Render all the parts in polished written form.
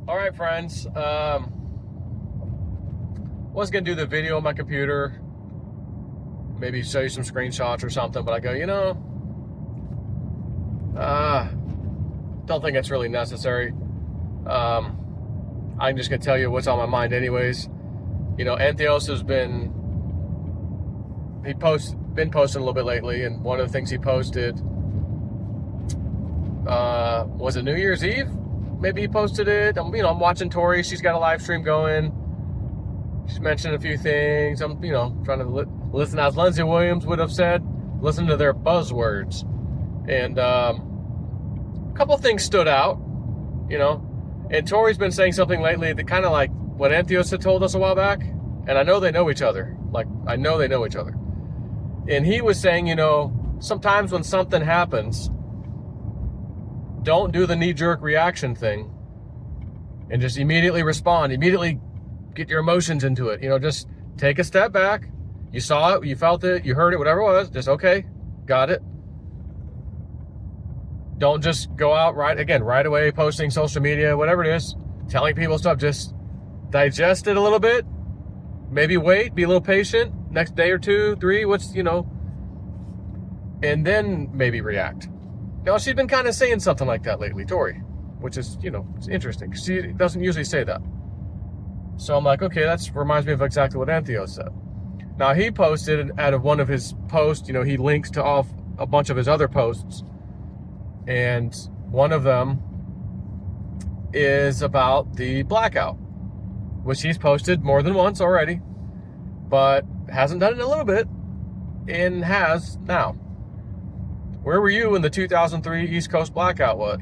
All right, friends. Was gonna do the video on my computer, maybe show you some screenshots or something, but I go, don't think it's really necessary. I'm just gonna tell you what's on my mind, anyways. Entheos has been posting a little bit lately, and one of the things he posted was it New Year's Eve? Maybe he posted it. I'm watching Tori. She's got a live stream going. She's mentioned a few things. I'm, trying to listen, as Lindsay Williams would have said, listen to their buzzwords. And a couple things stood out, And Tori's been saying something lately that kind of like what Entheos had told us a while back. And I know they know each other. And he was saying, sometimes when something happens, don't do the knee-jerk reaction thing and just immediately respond, immediately get your emotions into it. Just take a step back. You saw it, you felt it, you heard it, whatever it was, just okay, got it. Don't just go out right away, posting social media, whatever it is, telling people stuff. Just digest it a little bit, maybe wait, be a little patient, next day or two, three, and then maybe react. She's been kind of saying something like that lately, Tori, which is, it's interesting. She doesn't usually say that. So I'm like, okay, that reminds me of exactly what Entheos said. Now, he posted out of one of his posts, he links to a bunch of his other posts. And one of them is about the blackout, which he's posted more than once already, but hasn't done it in a little bit, and has now. Where were you when the 2003 East Coast blackout was?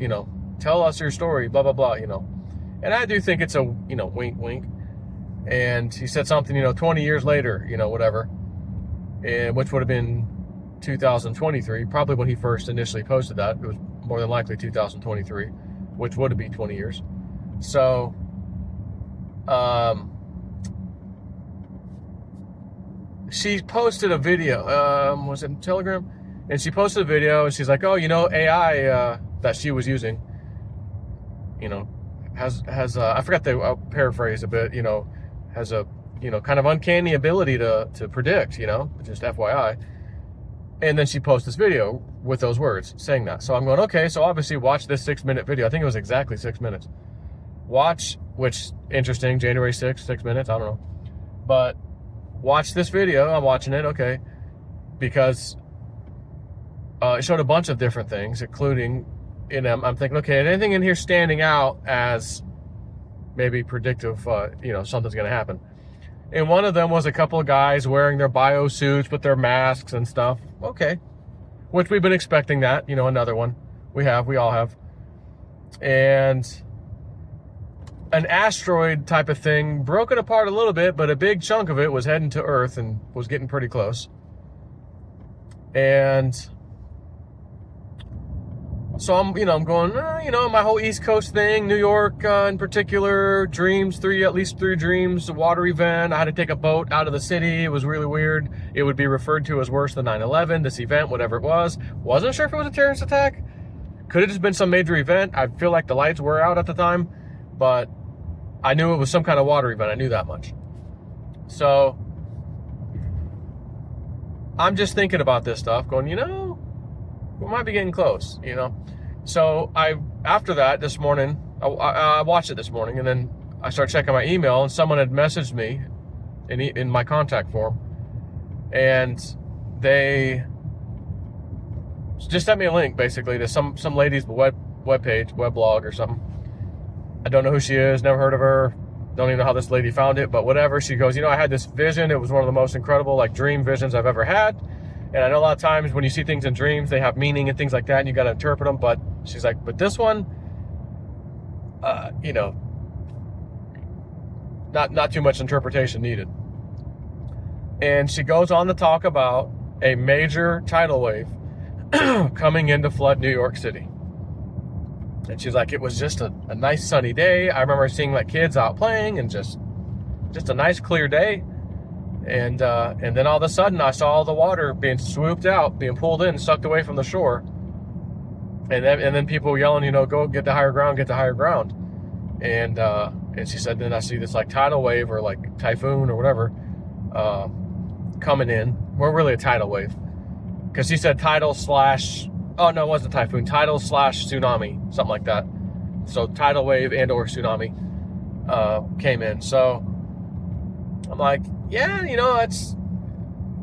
Tell us your story, blah, blah, blah, And I do think it's a, wink, wink. And he said something, 20 years later, whatever. And which would have been 2023, probably when he first initially posted that. It was more than likely 2023, which would have been 20 years. So, she posted a video, was it Telegram? And she posted a video, and she's like, oh, AI that she was using, has I forgot I'll paraphrase a bit, has a, kind of uncanny ability to predict, just FYI. And then she posts this video with those words saying that. So I'm going, okay, so obviously watch this 6-minute video. I think it was exactly 6 minutes. Which, interesting, January 6th, 6 minutes, I don't know. But watch this video, I'm watching it, okay, because it showed a bunch of different things, including, I'm thinking, okay, anything in here standing out as maybe predictive, something's going to happen. And one of them was a couple of guys wearing their bio suits with their masks and stuff. Okay. Which we've been expecting that, another one. We all have. And an asteroid type of thing, broken apart a little bit, but a big chunk of it was heading to Earth and was getting pretty close. And so I'm going, my whole East Coast thing, New York in particular, at least three dreams, a water event. I had to take a boat out of the city. It was really weird. It would be referred to as worse than 9/11, this event, whatever it was. Wasn't sure if it was a terrorist attack. Could have just been some major event. I feel like the lights were out at the time, but I knew it was some kind of water event. I knew that much. So I'm just thinking about this stuff, going, we might be getting close, So after that this morning, I watched it this morning, and then I started checking my email, and someone had messaged me in my contact form, and they just sent me a link basically to some lady's webpage, weblog or something. I don't know who she is, never heard of her, don't even know how this lady found it, but whatever. She goes, I had this vision. It was one of the most incredible dream visions I've ever had. And I know a lot of times when you see things in dreams, they have meaning and things like that, and you got to interpret them. But she's like, but this one, not too much interpretation needed. And she goes on to talk about a major tidal wave coming in to flood New York City. And she's like, it was just a nice sunny day. I remember seeing kids out playing, and just a nice clear day. And then all of a sudden, I saw all the water being swooped out, being pulled in, sucked away from the shore. And then people yelling, go get to higher ground, get to higher ground. And she said, then I see this like tidal wave or like typhoon or whatever coming in. Well, really a tidal wave, because she said tidal slash, oh no, it wasn't typhoon, tidal slash tsunami, something like that. So tidal wave and or tsunami came in. So I'm like, yeah, you know, that's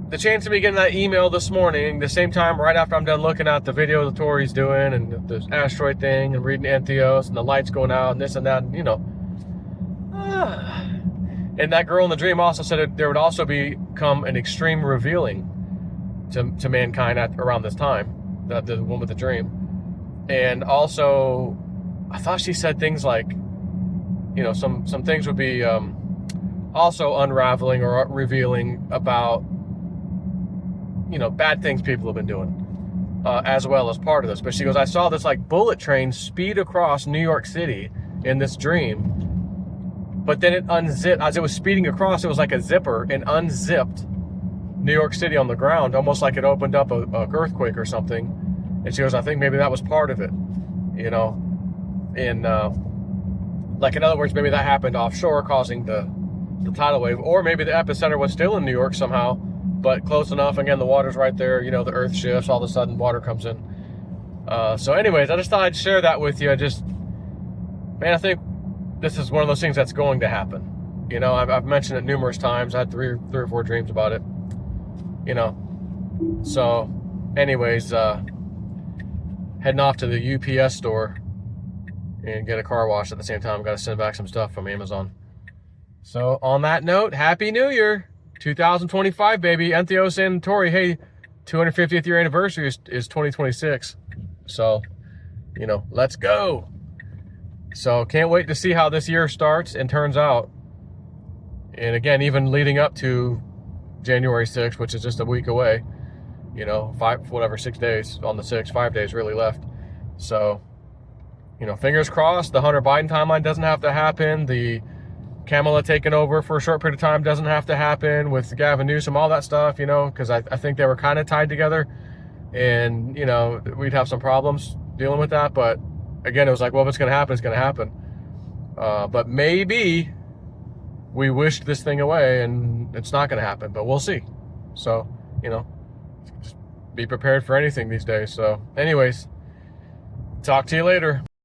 the chance of me getting that email this morning, the same time right after I'm done looking at the video that Tori's doing and the asteroid thing and reading Entheos and the lights going out and this and that, and, you know. And that girl in the dream also said there would also become an extreme revealing to mankind around this time, the one with the dream. And also, I thought she said things like, you know, some things would be also unraveling or revealing about, you know, bad things people have been doing, as well as part of this. But she goes, I saw this like bullet train speed across New York City in this dream, but then it unzipped. As it was speeding across, it was like a zipper, and unzipped New York City on the ground, almost like it opened up a earthquake or something. And she goes, I think maybe that was part of it, you know. And like, in other words, maybe that happened offshore, causing the tidal wave, or maybe the epicenter was still in New York somehow, but close enough. Again, the water's right there, you know, the earth shifts, all of a sudden water comes in. So anyways, I just thought I'd share that with you. Man, I think this is one of those things that's going to happen. You know, I've mentioned it numerous times. I had three or four dreams about it, you know. So anyways, heading off to the UPS store and get a car wash at the same time. Got to send back some stuff from Amazon. So on that note, Happy New Year, 2025, baby. Entheos and Tori, hey, 250th year anniversary is 2026. So, you know, let's go. So can't wait to see how this year starts and turns out. And again, even leading up to January 6th, which is just a week away, you know, 6 days on the 6th, 5 days really left. So, you know, fingers crossed, the Hunter Biden timeline doesn't have to happen. The Kamala taking over for a short period of time doesn't have to happen with Gavin Newsom, all that stuff, you know, because I think they were kind of tied together, and, you know, we'd have some problems dealing with that. But again, it was like, well, if it's going to happen, it's going to happen. But maybe we wished this thing away and it's not going to happen, but we'll see. So, you know, just be prepared for anything these days. So anyways, talk to you later.